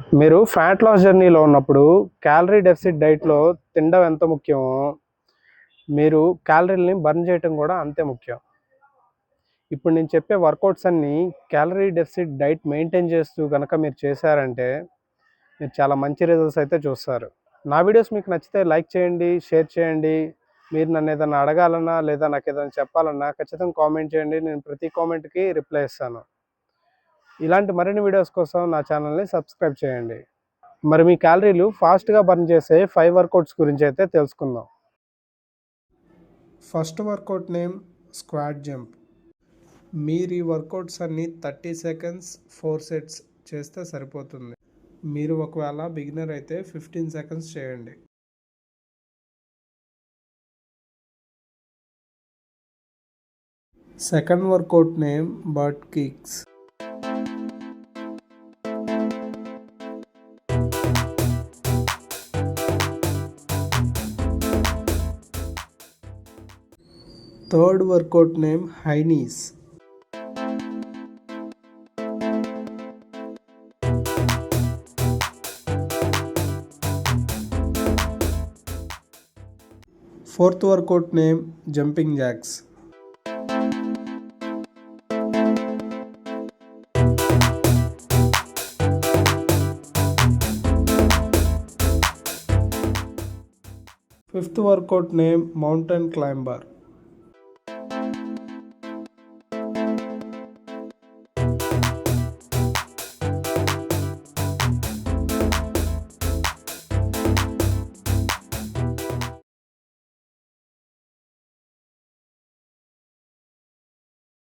మీరు fat loss జర్నీలో ఉన్నప్పుడు క్యాలరీ డెఫిసిట్ డైట్‌లో తినడం ఎంత ముఖ్యమో, మీరు క్యాలరీలని బర్న్ చేయటం కూడా అంతే ముఖ్యం. ఇప్పుడు నేను చెప్పే వర్కౌట్స్ అన్నీ క్యాలరీ డెఫిసిట్ డైట్ మెయింటైన్ చేస్తూ గనక మీరు చేశారంటే, మీరు చాలా మంచి రిజల్ట్స్ అయితే చూస్తారు. నా వీడియోస్ మీకు నచ్చితే లైక్ చేయండి, షేర్ చేయండి. మీరు నన్నేదన్నా అడగాలన్నా, లేదా నాకేదైనా చెప్పాలన్నా ఖచ్చితంగా కామెంట్ చేయండి. నేను ప్రతి కామెంట్‌కి రిప్లై ఇస్తాను. ఇలాంటి మరిన్ని వీడియోస్ కోసం నా ఛానల్‌ని సబ్స్క్రైబ్ చేయండి. మరి మీ క్యాలరీలు ఫాస్ట్‌గా బర్న్ చేసే 5 వర్కౌట్స్ గురించి అయితే తెలుసుకుందాం. First workout name squat jump. మీరు ఈ వర్కౌట్స్ అన్ని 30 సెకండ్స్ 4 సెట్స్ చేస్తే సరిపోతుంది. మీరు ఒకవేళ బిగినర్ అయితే 15 సెకండ్స్ చేయండి. Second workout name butt kicks. Third workout name high knees. Fourth workout name jumping jacks. Fifth workout name mountain climber.